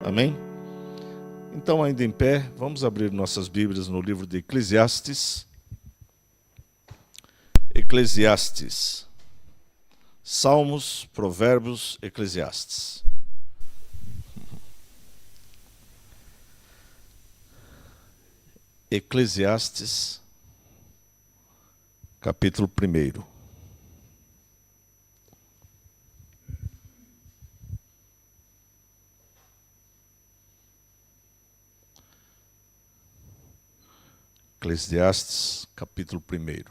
Amém? Então, ainda em pé, vamos abrir nossas Bíblias no livro de Eclesiastes. Eclesiastes. Salmos, Provérbios, Eclesiastes. Eclesiastes, capítulo 1. Eclesiastes, capítulo 1.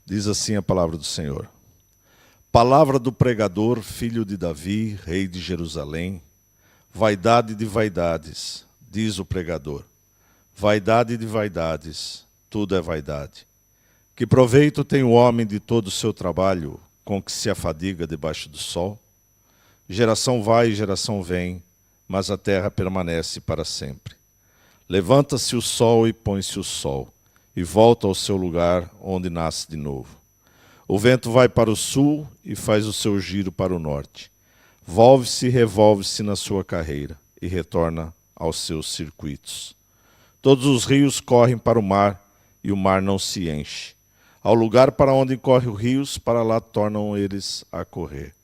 Diz assim a palavra do Senhor. Palavra do pregador, filho de Davi, rei de Jerusalém. Vaidade de vaidades, diz o pregador. Vaidade de vaidades, tudo é vaidade. Que proveito tem o homem de todo o seu trabalho, com que se afadiga debaixo do sol? Geração vai e geração vem, mas a terra permanece para sempre. Levanta-se o sol e põe-se o sol, e volta ao seu lugar onde nasce de novo. O vento vai para o sul e faz o seu giro para o norte. Volve-se e revolve-se na sua carreira, e retorna aos seus circuitos. Todos os rios correm para o mar, e o mar não se enche. Ao lugar para onde correm os rios, para lá tornam eles a correr.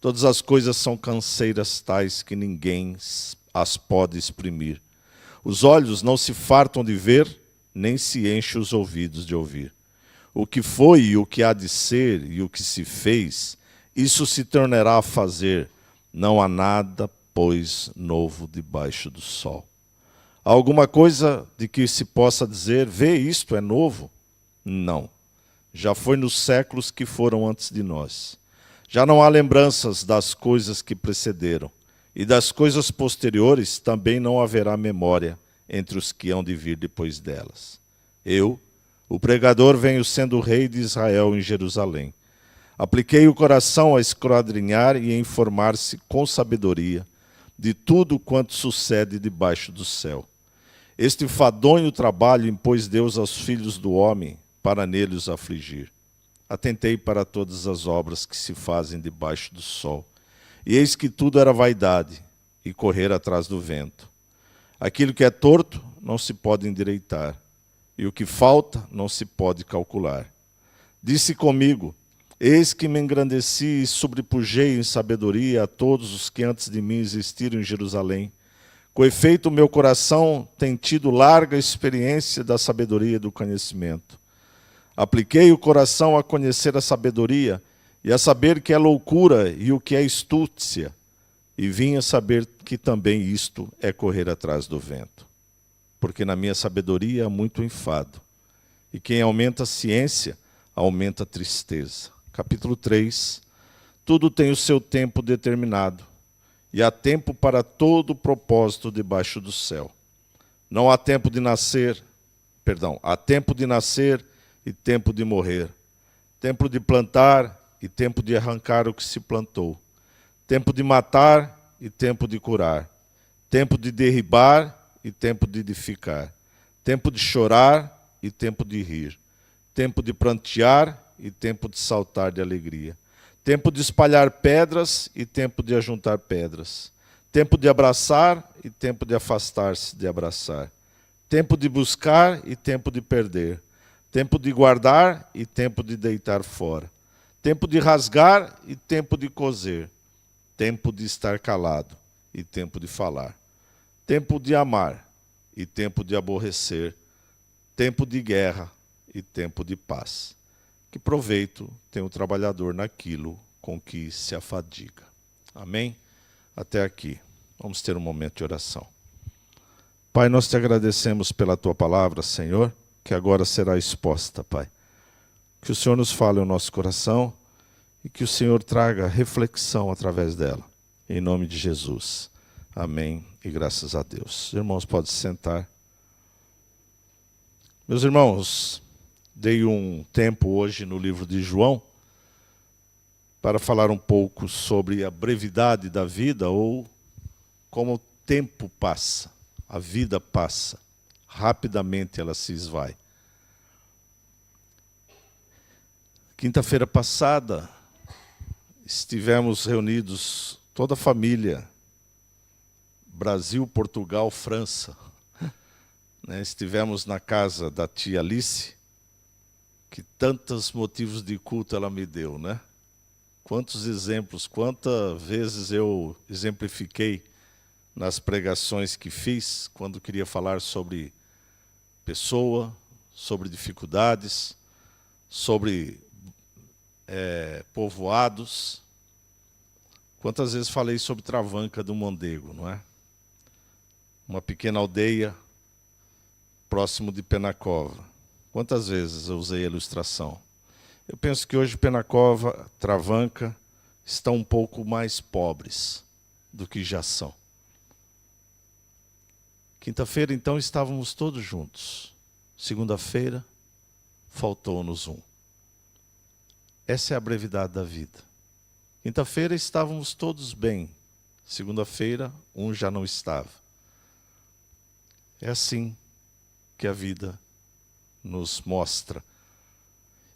Todas as coisas são canseiras tais que ninguém as pode exprimir. Os olhos não se fartam de ver, nem se enchem os ouvidos de ouvir. O que foi e o que há de ser e o que se fez, isso se tornará a fazer. Não há nada, pois, novo debaixo do sol. Há alguma coisa de que se possa dizer, vê, isto é novo? Não. Já foi nos séculos que foram antes de nós. Já não há lembranças das coisas que precederam, e das coisas posteriores também não haverá memória entre os que hão de vir depois delas. Eu, o pregador, venho sendo rei de Israel em Jerusalém. Apliquei o coração a esquadrinhar e a informar-se com sabedoria de tudo quanto sucede debaixo do céu. Este fadonho trabalho impôs Deus aos filhos do homem para nele os afligir. Atentei para todas as obras que se fazem debaixo do sol. E eis que tudo era vaidade e correr atrás do vento. Aquilo que é torto não se pode endireitar, e o que falta não se pode calcular. Disse comigo, eis que me engrandeci e sobrepujei em sabedoria a todos os que antes de mim existiram em Jerusalém. Com efeito, o meu coração tem tido larga experiência da sabedoria e do conhecimento. Apliquei o coração a conhecer a sabedoria e a saber que é loucura e o que é estúcia, e vim a saber que também isto é correr atrás do vento. Porque na minha sabedoria há muito enfado, e quem aumenta a ciência, aumenta a tristeza. Capítulo 3. Tudo tem o seu tempo determinado, e há tempo para todo propósito debaixo do céu. Não há tempo de nascer, há tempo de nascer e tempo de morrer, tempo de plantar e tempo de arrancar o que se plantou, tempo de matar e tempo de curar, tempo de derribar e tempo de edificar, tempo de chorar e tempo de rir, tempo de prantear e tempo de saltar de alegria, tempo de espalhar pedras e tempo de ajuntar pedras, tempo de abraçar e tempo de afastar-se de abraçar, tempo de buscar e tempo de perder, tempo de guardar e tempo de deitar fora, tempo de rasgar e tempo de coser, tempo de estar calado e tempo de falar, tempo de amar e tempo de aborrecer, tempo de guerra e tempo de paz. Que proveito tem o trabalhador naquilo com que se afadiga. Amém? Até aqui. Vamos ter um momento de oração. Pai, nós te agradecemos pela tua palavra, Senhor, que agora será exposta, Pai. Que o Senhor nos fale ao nosso coração e que o Senhor traga reflexão através dela. Em nome de Jesus. Amém e graças a Deus. Os irmãos podem se sentar. Meus irmãos, dei um tempo hoje no livro de João para falar um pouco sobre a brevidade da vida ou como o tempo passa, a vida passa. Rapidamente ela se esvai. Quinta-feira passada, estivemos reunidos, toda a família, Brasil, Portugal, França. Estivemos na casa da tia Alice, que tantos motivos de culto ela me deu, né? Quantos exemplos, quantas vezes eu exemplifiquei nas pregações que fiz, quando queria falar sobre pessoa, sobre dificuldades, sobre povoados. Quantas vezes falei sobre Travanca do Mondego, não é? Uma pequena aldeia próximo de Penacova. Quantas vezes eu usei a ilustração? Eu penso que hoje Penacova, Travanca, estão um pouco mais pobres do que já são. Quinta-feira, então, estávamos todos juntos. Segunda-feira, faltou-nos um. Essa é a brevidade da vida. Quinta-feira estávamos todos bem. Segunda-feira, um já não estava. É assim que a vida nos mostra.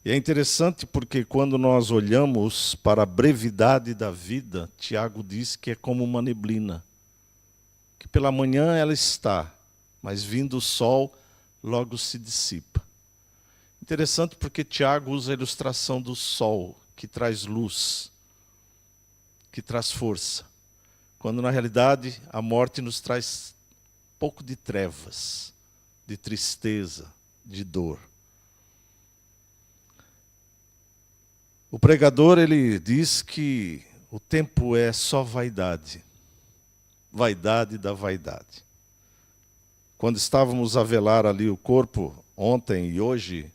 E é interessante porque quando nós olhamos para a brevidade da vida, Tiago diz que é como uma neblina, que pela manhã ela está, mas vindo o sol, logo se dissipa. Interessante porque Tiago usa a ilustração do sol, que traz luz, que traz força, quando na realidade a morte nos traz um pouco de trevas, de tristeza, de dor. O pregador, ele diz que o tempo é só vaidade. Vaidade da vaidade. Quando estávamos a velar ali o corpo, ontem e hoje,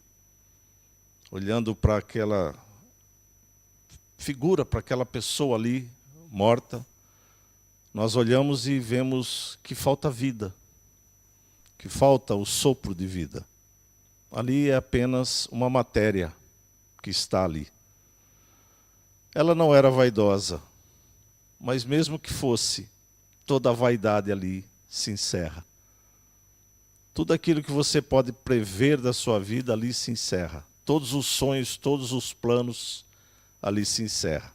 olhando para aquela figura, para aquela pessoa ali, morta, nós olhamos e vemos que falta vida, que falta o sopro de vida. Ali é apenas uma matéria que está ali. Ela não era vaidosa, mas mesmo que fosse, toda a vaidade ali se encerra. Tudo aquilo que você pode prever da sua vida ali se encerra. Todos os sonhos, todos os planos ali se encerram.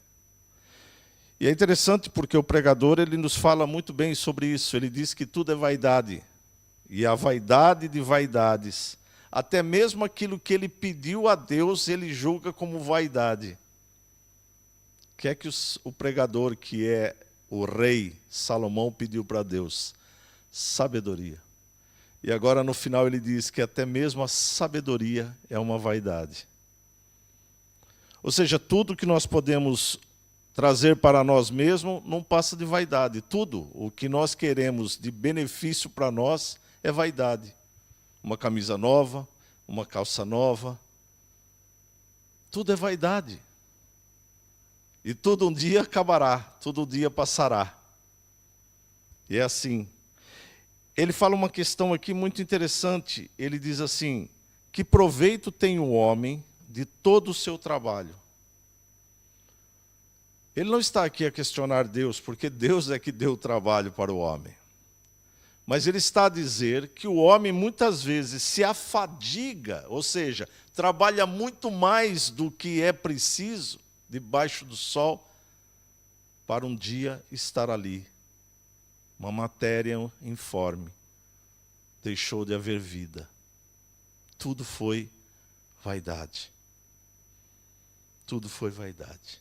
E é interessante porque o pregador ele nos fala muito bem sobre isso. Ele diz que tudo é vaidade. E a vaidade de vaidades, até mesmo aquilo que ele pediu a Deus, ele julga como vaidade. O que é que o pregador, que é o rei Salomão, pediu para Deus? Sabedoria. E agora no final ele diz que até mesmo a sabedoria é uma vaidade. Ou seja, tudo que nós podemos trazer para nós mesmos não passa de vaidade. Tudo o que nós queremos de benefício para nós é vaidade. Uma camisa nova, uma calça nova. Tudo é vaidade. E tudo um dia acabará, tudo um dia passará. E é assim. Ele fala uma questão aqui muito interessante. Ele diz assim, que proveito tem o homem de todo o seu trabalho? Ele não está aqui a questionar Deus, porque Deus é que deu o trabalho para o homem. Mas ele está a dizer que o homem muitas vezes se afadiga, ou seja, trabalha muito mais do que é preciso, debaixo do sol, para um dia estar ali. Uma matéria informe. Deixou de haver vida. Tudo foi vaidade. Tudo foi vaidade.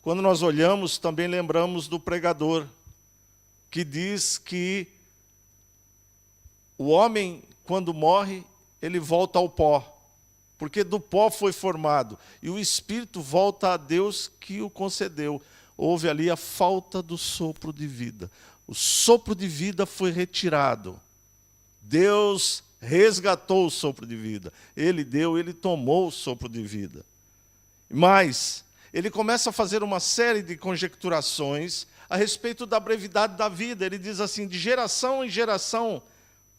Quando nós olhamos, também lembramos do pregador, que diz que o homem, quando morre, ele volta ao pó. Porque do pó foi formado. E o espírito volta a Deus que o concedeu. Houve ali a falta do sopro de vida. O sopro de vida foi retirado. Deus resgatou o sopro de vida. Ele deu, ele tomou o sopro de vida. Mas ele começa a fazer uma série de conjecturações a respeito da brevidade da vida. Ele diz assim, de geração em geração,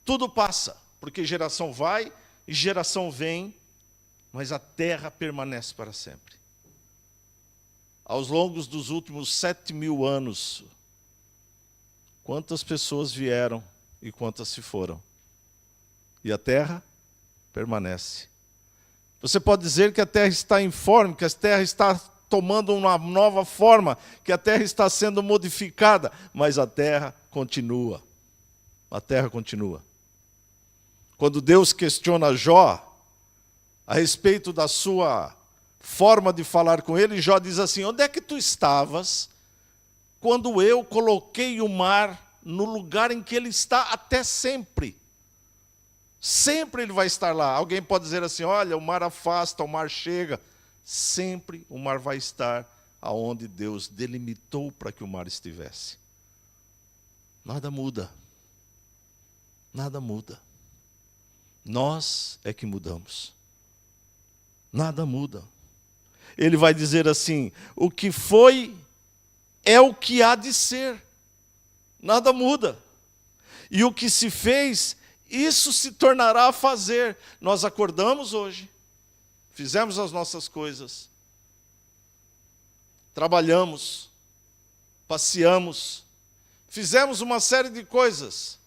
tudo passa. Porque geração vai e geração vem, mas a terra permanece para sempre. Aos longos dos últimos 7.000 anos, quantas pessoas vieram e quantas se foram? E a terra permanece. Você pode dizer que a terra está informe, que a terra está tomando uma nova forma, que a terra está sendo modificada, mas a terra continua. A terra continua. Quando Deus questiona Jó a respeito da sua forma de falar com ele, Jó diz assim: onde é que tu estavas quando eu coloquei o mar no lugar em que ele está até sempre? Sempre ele vai estar lá. Alguém pode dizer assim: olha, o mar afasta, o mar chega. Sempre o mar vai estar aonde Deus delimitou para que o mar estivesse. Nada muda. Nada muda. Nós é que mudamos. Nada muda. Ele vai dizer assim: o que foi é o que há de ser. Nada muda. E o que se fez, isso se tornará a fazer. Nós acordamos hoje, fizemos as nossas coisas, trabalhamos, passeamos, fizemos uma série de coisas.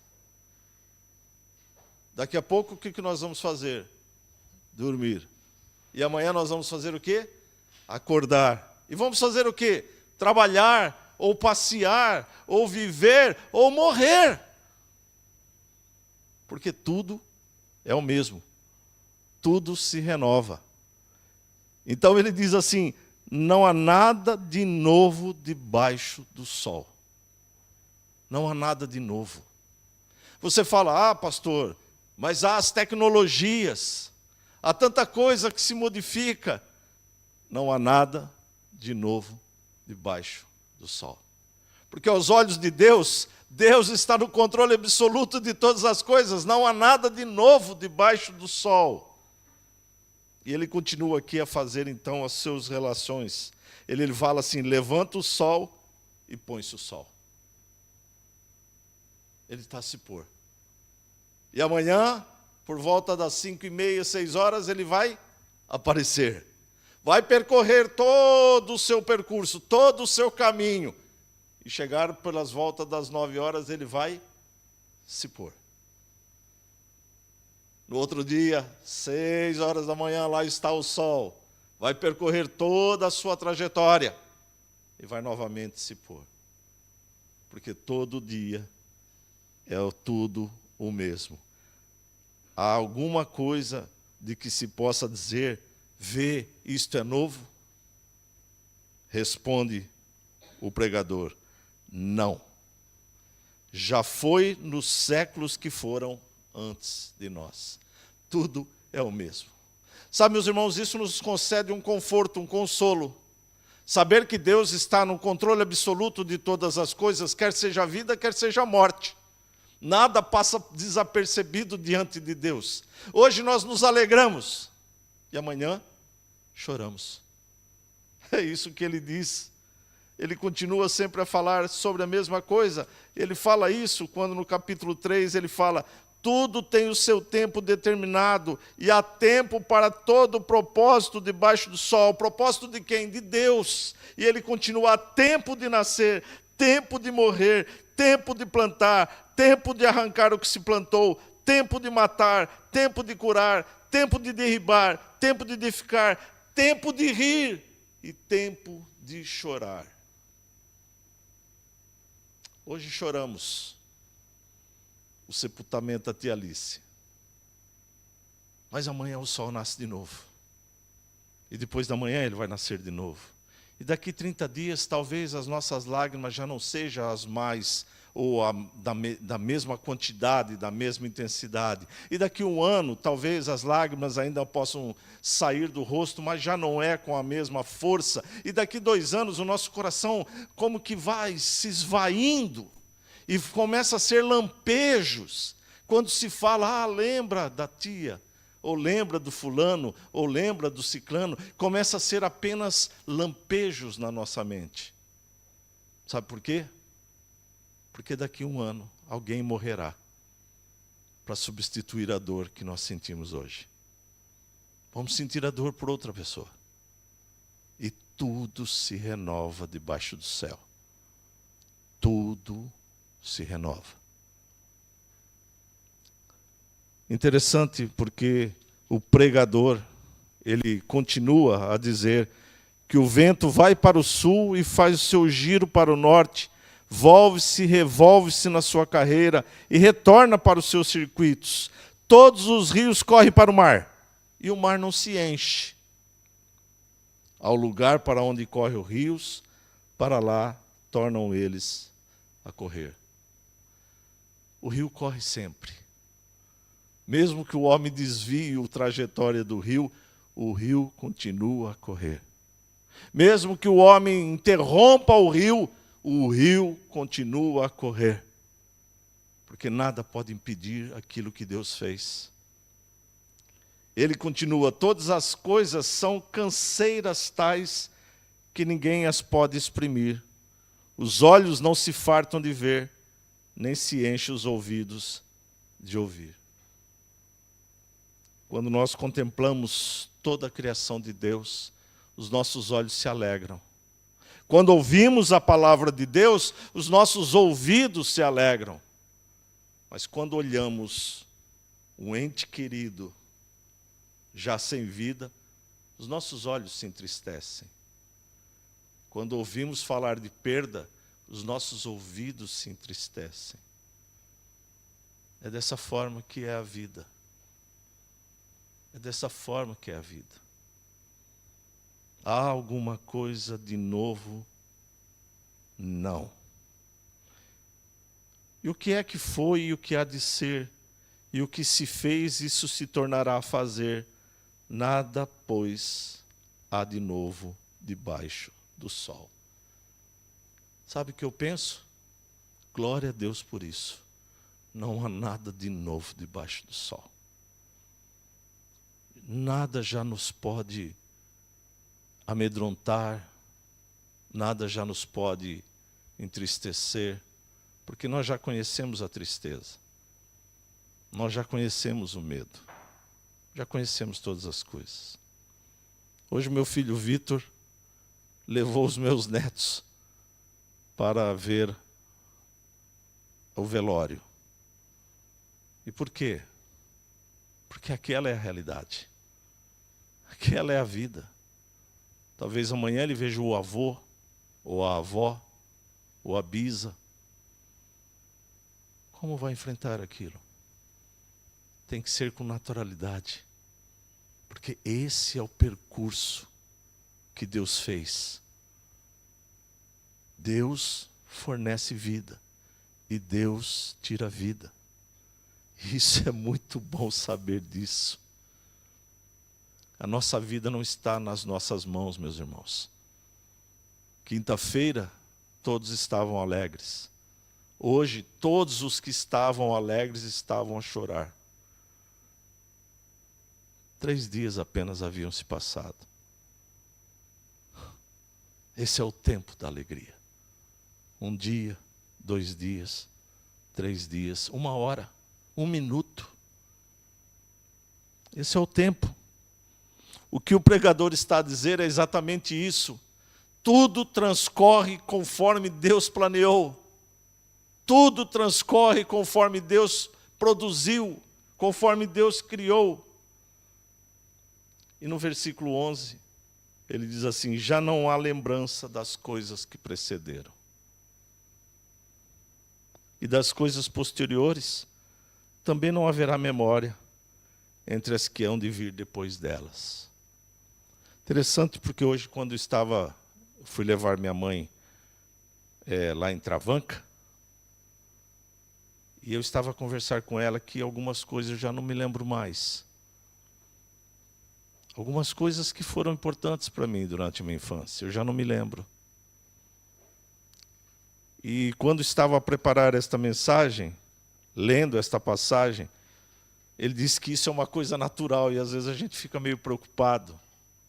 Daqui a pouco, o que nós vamos fazer? Dormir. E amanhã nós vamos fazer o quê? Acordar. E vamos fazer o quê? Trabalhar, ou passear, ou viver, ou morrer. Porque tudo é o mesmo. Tudo se renova. Então ele diz assim: não há nada de novo debaixo do sol. Não há nada de novo. Você fala: ah, pastor, mas há as tecnologias, há tanta coisa que se modifica. Não há nada de novo debaixo do sol. Porque aos olhos de Deus, Deus está no controle absoluto de todas as coisas. Não há nada de novo debaixo do sol. E ele continua aqui a fazer então as suas relações. Ele fala assim: levanta o sol e põe-se o sol. Ele está a se pôr. E amanhã, por volta das 5:30, 6 horas, ele vai aparecer. Vai percorrer todo o seu percurso, todo o seu caminho. E chegar pelas voltas das 9 horas, ele vai se pôr. No outro dia, 6 horas da manhã, lá está o sol. Vai percorrer toda a sua trajetória. E vai novamente se pôr. Porque todo dia é tudo o mesmo. Há alguma coisa de que se possa dizer: vê, isto é novo? Responde o pregador: não. Já foi nos séculos que foram antes de nós. Tudo é o mesmo. Sabe, meus irmãos, isso nos concede um conforto, um consolo. Saber que Deus está no controle absoluto de todas as coisas, quer seja vida, quer seja morte. Nada passa desapercebido diante de Deus. Hoje nós nos alegramos e amanhã choramos. É isso que ele diz. Ele continua sempre a falar sobre a mesma coisa. Ele fala isso quando no capítulo 3 ele fala: tudo tem o seu tempo determinado e há tempo para todo o propósito debaixo do sol. O propósito de quem? De Deus. E ele continua: há tempo de nascer, tempo de morrer, tempo de plantar, tempo de arrancar o que se plantou, tempo de matar, tempo de curar, tempo de derribar, tempo de edificar, tempo de rir e tempo de chorar. Hoje choramos o sepultamento da tia Alice. Mas amanhã o sol nasce de novo. E depois da manhã ele vai nascer de novo. E daqui 30 dias talvez as nossas lágrimas já não sejam as mais, ou da mesma quantidade, da mesma intensidade. E daqui um ano talvez as lágrimas ainda possam sair do rosto, mas já não é com a mesma força. E daqui 2 anos o nosso coração como que vai se esvaindo. E começa a ser lampejos. Quando se fala: ah, lembra da tia, ou lembra do fulano, ou lembra do ciclano, começa a ser apenas lampejos na nossa mente. Sabe por quê? Porque daqui um ano alguém morrerá para substituir a dor que nós sentimos hoje. Vamos sentir a dor por outra pessoa. E tudo se renova debaixo do céu. Tudo se renova. Interessante porque o pregador, ele continua a dizer que o vento vai para o sul e faz o seu giro para o norte, volve-se, revolve-se na sua carreira e retorna para os seus circuitos. Todos os rios correm para o mar, e o mar não se enche. Ao lugar para onde correm os rios, para lá tornam eles a correr. O rio corre sempre. Mesmo que o homem desvie a trajetória do rio, o rio continua a correr. Mesmo que o homem interrompa o rio continua a correr. Porque nada pode impedir aquilo que Deus fez. Ele continua, todas as coisas são canseiras tais que ninguém as pode exprimir. Os olhos não se fartam de ver, nem se enchem os ouvidos de ouvir. Quando nós contemplamos toda a criação de Deus, os nossos olhos se alegram. Quando ouvimos a palavra de Deus, os nossos ouvidos se alegram. Mas quando olhamos um ente querido, já sem vida, os nossos olhos se entristecem. Quando ouvimos falar de perda, os nossos ouvidos se entristecem. É dessa forma que é a vida. É dessa forma que é a vida. Há alguma coisa de novo? Não. E o que é que foi e o que há de ser? E o que se fez, isso se tornará a fazer. Nada, pois, há de novo debaixo do sol. Sabe o que eu penso? Glória a Deus por isso. Não há nada de novo debaixo do sol. Nada já nos pode amedrontar, nada já nos pode entristecer, porque nós já conhecemos a tristeza. Nós já conhecemos o medo. Já conhecemos todas as coisas. Hoje meu filho Vitor levou os meus netos para ver o velório. E por quê? Porque aquela é a realidade. Aquela é a vida. Talvez amanhã ele veja o avô, ou a avó, ou a bisa. Como vai enfrentar aquilo? Tem que ser com naturalidade. Porque esse é o percurso que Deus fez. Deus fornece vida e Deus tira vida. Isso é muito bom saber disso. A nossa vida não está nas nossas mãos, meus irmãos. Quinta-feira, todos estavam alegres. Hoje, todos os que estavam alegres estavam a chorar. 3 dias apenas haviam se passado. Esse é o tempo da alegria. 1 dia, 2 dias, 3 dias, 1 hora, 1 minuto. Esse é o tempo. O que o pregador está a dizer é exatamente isso. Tudo transcorre conforme Deus planeou. Tudo transcorre conforme Deus produziu, conforme Deus criou. E no versículo 11, ele diz assim, já não há lembrança das coisas que precederam. E das coisas posteriores, também não haverá memória entre as que hão de vir depois delas. Interessante porque hoje, quando fui levar minha mãe lá em Travanca, e eu estava a conversar com ela que algumas coisas eu já não me lembro mais. Algumas coisas que foram importantes para mim durante a minha infância, eu já não me lembro. E quando estava a preparar esta mensagem, lendo esta passagem, ele disse que isso é uma coisa natural e às vezes a gente fica meio preocupado.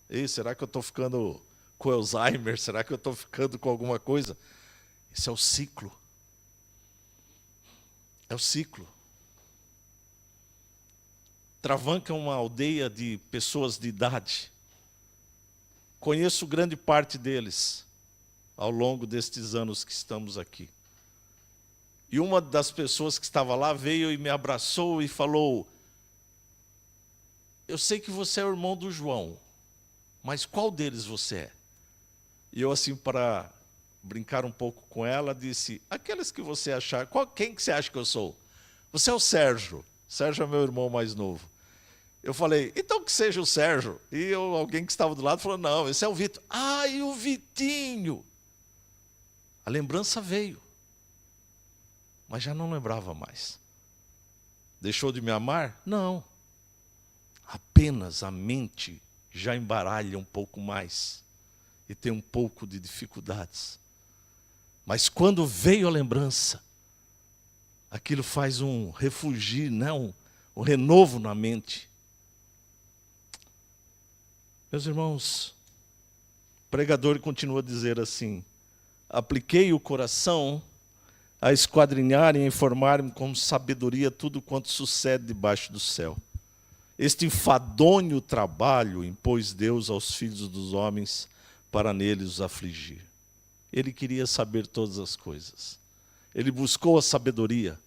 Ei, será que eu estou ficando com Alzheimer? Será que eu estou ficando com alguma coisa? Esse é o ciclo. É o ciclo. Travanca é uma aldeia de pessoas de idade. Conheço grande parte deles ao longo destes anos que estamos aqui. E uma das pessoas que estava lá veio e me abraçou e falou, eu sei que você é o irmão do João, mas qual deles você é? E eu, assim, para brincar um pouco com ela, disse: aqueles que você achar, quem que você acha que eu sou? Você é o Sérgio. Sérgio é meu irmão mais novo. Eu falei: então que seja o Sérgio. E alguém que estava do lado falou: não, esse é o Vitor. Ah, e o Vitinho. A lembrança veio, mas já não lembrava mais. Deixou de me amar? Não. Apenas a mente já embaralha um pouco mais e tem um pouco de dificuldades. Mas quando veio a lembrança, aquilo faz um refugir, né? um renovo na mente. Meus irmãos, o pregador continua a dizer assim: apliquei o coração a esquadrinhar e a informar-me com sabedoria tudo quanto sucede debaixo do céu. Este enfadonho trabalho impôs Deus aos filhos dos homens para neles os afligir. Ele queria saber todas as coisas. Ele buscou a sabedoria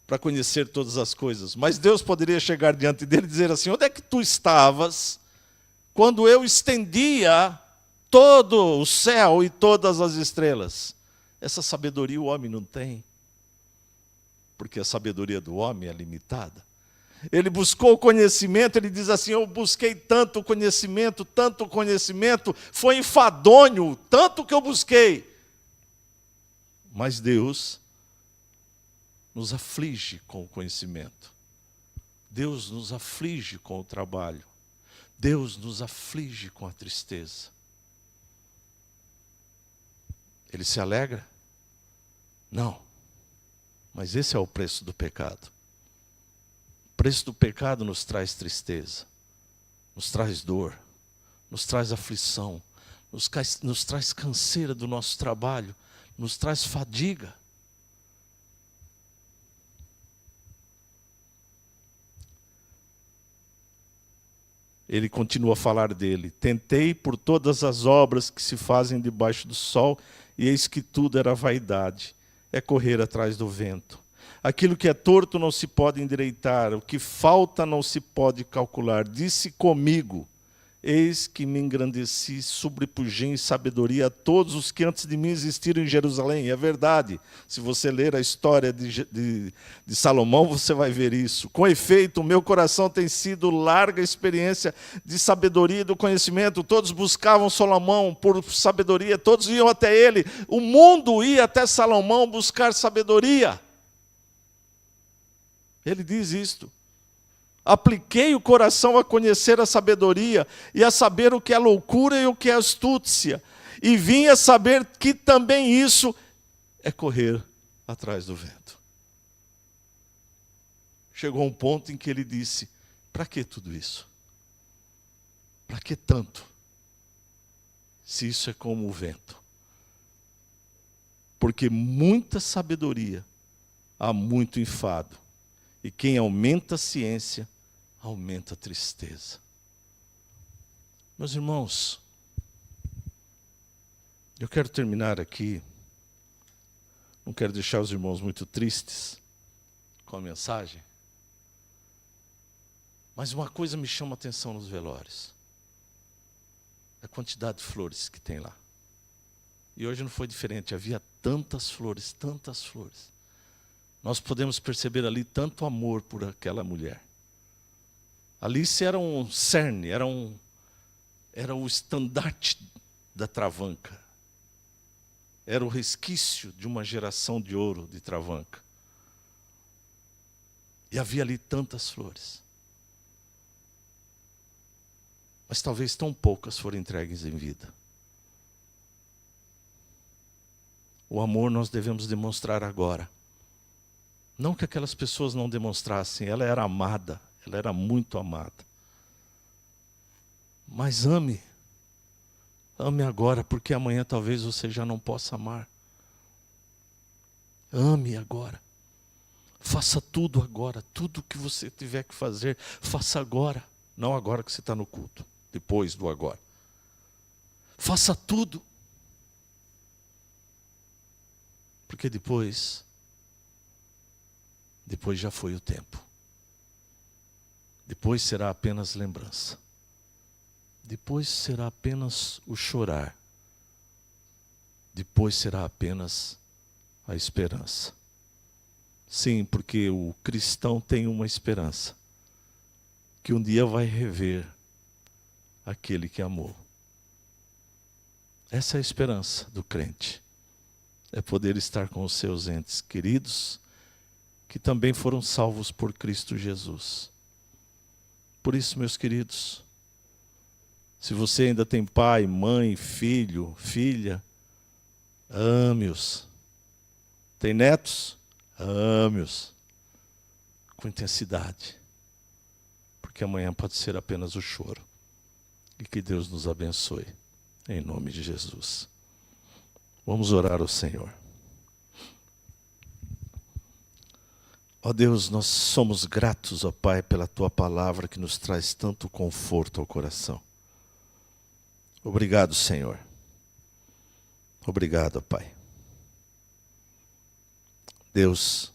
para conhecer todas as coisas. Mas Deus poderia chegar diante dele e dizer assim: onde é que tu estavas quando eu estendia todo o céu e todas as estrelas? Essa sabedoria o homem não tem, porque a sabedoria do homem é limitada. Ele buscou o conhecimento, ele diz assim: eu busquei tanto conhecimento, foi enfadonho, tanto que eu busquei. Mas Deus nos aflige com o conhecimento. Deus nos aflige com o trabalho. Deus nos aflige com a tristeza. Ele se alegra? Não. Mas esse é o preço do pecado. O preço do pecado nos traz tristeza, nos traz dor, nos traz aflição, nos traz canseira do nosso trabalho, nos traz fadiga. Ele continua a falar dele: tentei por todas as obras que se fazem debaixo do sol, e eis que tudo era vaidade, é correr atrás do vento. Aquilo que é torto não se pode endireitar, o que falta não se pode calcular. Disse comigo: eis que me engrandeci, sobrepujei em sabedoria a todos os que antes de mim existiram em Jerusalém. É verdade. Se você ler a história de Salomão, você vai ver isso. Com efeito, o meu coração tem sido larga experiência de sabedoria e do conhecimento. Todos buscavam Salomão por sabedoria, todos iam até ele. O mundo ia até Salomão buscar sabedoria. Ele diz isto: apliquei o coração a conhecer a sabedoria e a saber o que é loucura e o que é astúcia. E vim a saber que também isso é correr atrás do vento. Chegou um ponto em que ele disse: para que tudo isso? Para que tanto? Se isso é como o vento. Porque muita sabedoria há muito enfado. E quem aumenta a ciência, aumenta a tristeza. Meus irmãos, eu quero terminar aqui. Não quero deixar os irmãos muito tristes com a mensagem. Mas uma coisa me chama a atenção nos velórios: a quantidade de flores que tem lá. E hoje não foi diferente, havia tantas flores, tantas flores. Nós podemos perceber ali tanto amor por aquela mulher. Alice era um cerne, era o estandarte da Travanca. Era o resquício de uma geração de ouro de Travanca. E havia ali tantas flores. Mas talvez tão poucas foram entregues em vida. O amor nós devemos demonstrar agora. Não que aquelas pessoas não demonstrassem, ela era amada, ela era muito amada. Mas ame agora, porque amanhã talvez você já não possa amar. Ame agora. Faça tudo agora, tudo que você tiver que fazer, faça agora. Não agora que você está no culto, depois do agora. Faça tudo. Porque depois já foi o tempo. Depois será apenas lembrança. Depois será apenas o chorar depois será apenas a esperança. Sim, porque o cristão tem uma esperança, que um dia vai rever aquele que amou. Essa é a esperança do crente. É poder estar com os seus entes queridos, que também foram salvos por Cristo Jesus. Por isso, meus queridos, se você ainda tem pai, mãe, filho, filha, ame-os. Tem netos? Ame-os. Com intensidade. Porque amanhã pode ser apenas o choro. E que Deus nos abençoe. Em nome de Jesus. Vamos orar ao Senhor. Ó Deus, nós somos gratos, ó Pai, pela Tua palavra que nos traz tanto conforto ao coração. Obrigado, Senhor. Obrigado, ó Pai. Deus,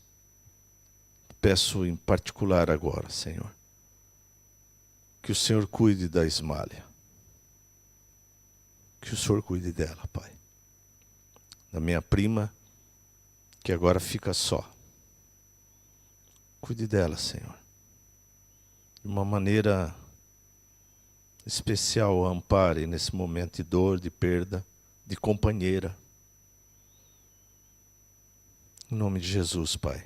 peço em particular agora, Senhor, que o Senhor cuide da Ismália. Que o Senhor cuide dela, Pai. Da minha prima, que agora fica só. Cuide dela, Senhor. De uma maneira especial, ampare nesse momento de dor, de perda, de companheira. Em nome de Jesus, Pai.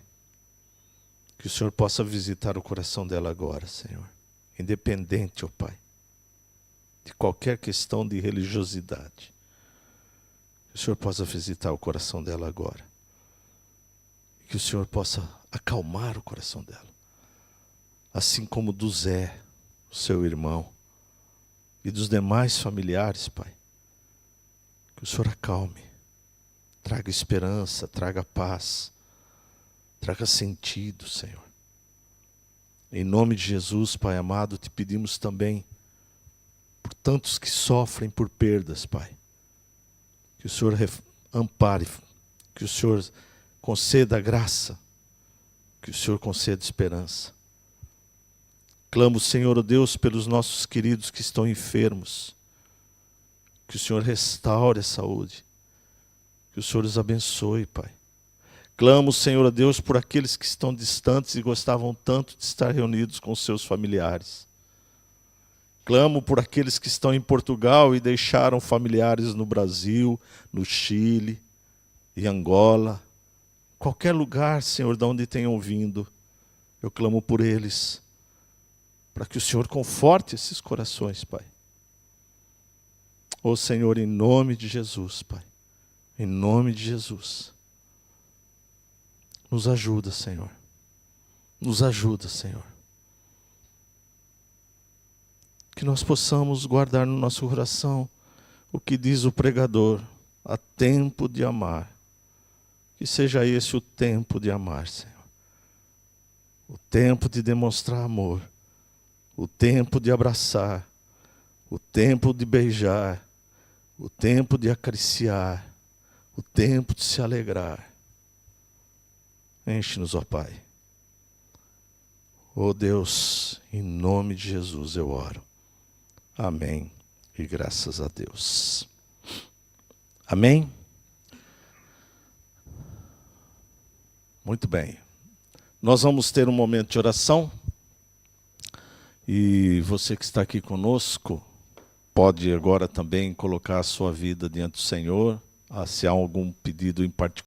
Que o Senhor possa visitar o coração dela agora, Senhor. Independente, ó Pai, de qualquer questão de religiosidade. Que o Senhor possa visitar o coração dela agora. Que o Senhor possa acalmar o coração dela. Assim como do Zé, o seu irmão, e dos demais familiares, Pai. Que o Senhor acalme. Traga esperança, traga paz. Traga sentido, Senhor. Em nome de Jesus, Pai amado, te pedimos também por tantos que sofrem por perdas, Pai. Que o Senhor ampare, que o Senhor conceda graça, que o Senhor conceda esperança. Clamo, Senhor, ó Deus, pelos nossos queridos que estão enfermos. Que o Senhor restaure a saúde. Que o Senhor os abençoe, Pai. Clamo, Senhor, ó Deus, por aqueles que estão distantes e gostavam tanto de estar reunidos com seus familiares. Clamo por aqueles que estão em Portugal e deixaram familiares no Brasil, no Chile, em Angola. Qualquer lugar, Senhor, de onde tenham vindo, eu clamo por eles, para que o Senhor conforte esses corações, Pai. Ó Senhor, em nome de Jesus, Pai, em nome de Jesus, nos ajuda, Senhor, nos ajuda, Senhor. Que nós possamos guardar no nosso coração o que diz o pregador, há tempo de amar. Que seja esse o tempo de amar, Senhor. O tempo de demonstrar amor. O tempo de abraçar. O tempo de beijar. O tempo de acariciar. O tempo de se alegrar. Enche-nos, ó Pai. Ó Deus, em nome de Jesus eu oro. Amém. E graças a Deus. Amém? Muito bem. Nós vamos ter um momento de oração. E você que está aqui conosco, pode agora também colocar a sua vida diante do Senhor. Se há algum pedido em particular,